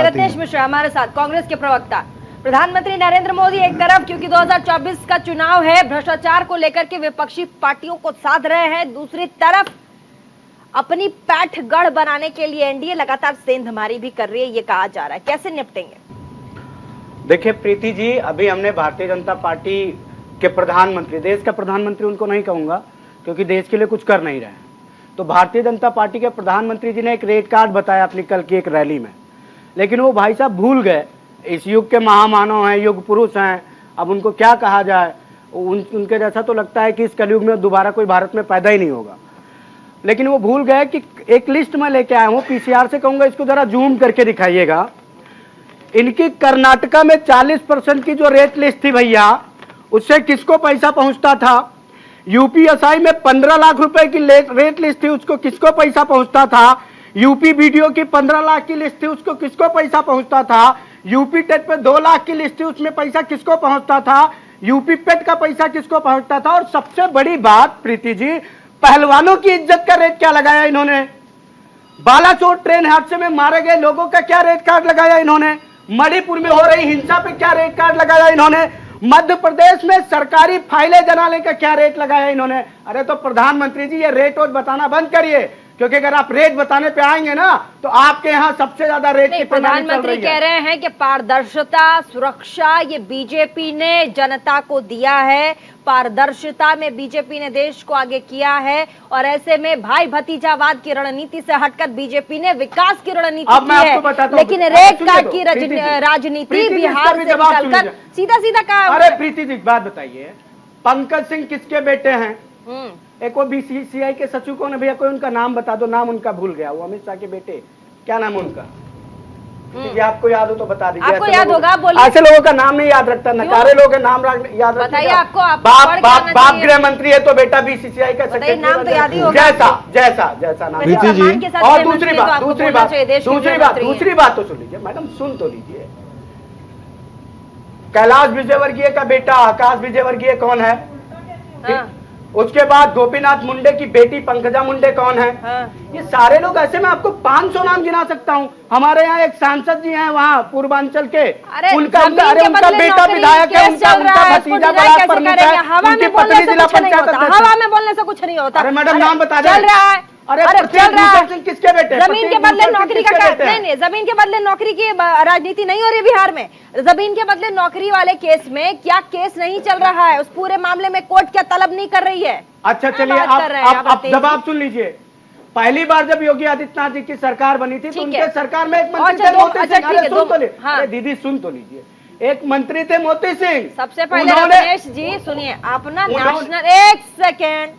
चलिए रत्नेश मिश्रा हमारे साथ, कांग्रेस के प्रवक्ता। प्रधानमंत्री नरेंद्र मोदी एक तरफ क्योंकि 2024 का चुनाव है, भ्रष्टाचार को लेकर के विपक्षी पार्टियों को साध रहे हैं, दूसरी तरफ अपनी पैठगढ़ बनाने के लिए एनडीए लगातार सेंधमारी भी कर रही है, ये कहा जा रहा है। कैसे निपटेंगे? देखिए प्रीति जी, अभी हमने भारतीय जनता पार्टी के प्रधानमंत्री, देश का प्रधानमंत्री उनको नहीं कहूंगा क्योंकि देश के लिए कुछ कर नहीं रहे हैं, तो भारतीय जनता पार्टी के प्रधानमंत्री जी ने एक रेड कार्ड बताया अपनी कल की एक रैली में, लेकिन वो भाई साहब भूल गए, इस युग के महामानव हैं, युग पुरुष हैं, अब उनको क्या कहा जाए, उनके जैसा तो लगता है कि इस कलयुग में दोबारा कोई भारत में पैदा ही नहीं होगा। लेकिन वो भूल गए कि एक लिस्ट में लेके आया हूँ, पीसीआर से कहूंगा इसको जरा जूम करके दिखाइएगा। इनकी कर्नाटका में 40% की जो रेट लिस्ट थी भैया, उससे किसको पैसा पहुंचता था? यूपीएसआई में 15 लाख रुपए की रेट लिस्ट थी, उसको किसको पैसा पहुंचता था? यूपी बीडीओ की 15 लाख की लिस्ट थी, उसको किसको पैसा पहुंचता था? यूपी टेट पे 2 लाख की लिस्ट थी, उसमें पैसा किसको पहुंचता था? यूपी पेट का पैसा किसको पहुंचता था? और सबसे बड़ी बात प्रीति जी, पहलवानों की इज्जत का रेट क्या लगाया इन्होंने? बालासोर ट्रेन हादसे में मारे गए लोगों का क्या रेट कार्ड लगाया इन्होंने? मणिपुर में हो रही हिंसा पे क्या रेट कार्ड लगाया इन्होंने? मध्य प्रदेश में सरकारी फाइलें जलाने का क्या रेट लगाया इन्होंने? अरे तो प्रधानमंत्री जी, ये रेट और बताना बंद करिए, क्योंकि अगर आप रेट बताने पे आएंगे ना तो आपके यहाँ सबसे ज्यादा रेट की प्रणाली चल रही है। प्रधानमंत्री कह रहे हैं कि पारदर्शिता, सुरक्षा ये बीजेपी ने जनता को दिया है, पारदर्शिता में बीजेपी ने देश को आगे किया है, और ऐसे में भाई भतीजावाद की रणनीति से हटकर बीजेपी ने विकास की रणनीति की है। लेकिन रेट कार्ड की राजनीति बिहार से निकलकर सीधा सीधा कहा। अरे प्रीति जी बात बताइए, पंकज सिंह किसके बेटे हैं? एक वो बीसीसीआई के सचिव कौन है भैया? कोई उनका नाम बता दो, नाम उनका भूल गया। वो अमित शाह के बेटे, क्या नाम है उनका? आपको याद हो तो बता दीजिए। आपको याद होगा, बोलिए। ऐसे लोगों का नाम नहीं याद रखता, नकारे लोग नाम याद बताइए। आपको बाप गृह मंत्री है तो बेटा बीसीसीआई का सेक्रेटरी, नाम तो याद ही होगा। जैसा नाम। और दूसरी बात तो सुन लीजिए मैडम, सुन तो लीजिए। कैलाश विजयवर्गीय का बेटा आकाश विजयवर्गीय कौन है? उसके बाद गोपीनाथ मुंडे की बेटी पंकजा मुंडे कौन है? ये सारे लोग, ऐसे मैं आपको 500 नाम गिना सकता हूँ। हमारे यहाँ एक सांसद जी हैं वहाँ पूर्वांचल के, उनका बेटा विधायक है, उनका भतीजा बड़ा परमिट है, उनकी पत्नी जिला पंचायत अध्यक्ष। हवा में बोलने से कुछ नहीं होता। अरे मैडम नाम बता दें। चल रहा है, अरे चल रहा है। किसके बेटे? जमीन के बदले नौकरी का नहीं, जमीन के बदले नौकरी की राजनीति नहीं हो रही बिहार में। जमीन के बदले नौकरी वाले केस में क्या केस नहीं चल रहा है? उस पूरे मामले में कोर्ट क्या तलब नहीं कर रही है? अच्छा चलिए, आप जवाब सुन लीजिए। पहली बार जब योगी आदित्यनाथ जी की सरकार बनी थी तो उनके सरकार में एक मंत्री थे मोती सिंह। अरे दीदी सुन तो लीजिए, एक मंत्री थे मोती सिंह। सबसे पहले रत्नेश जी सुनिए, अपना नेशनल, एक सेकेंड,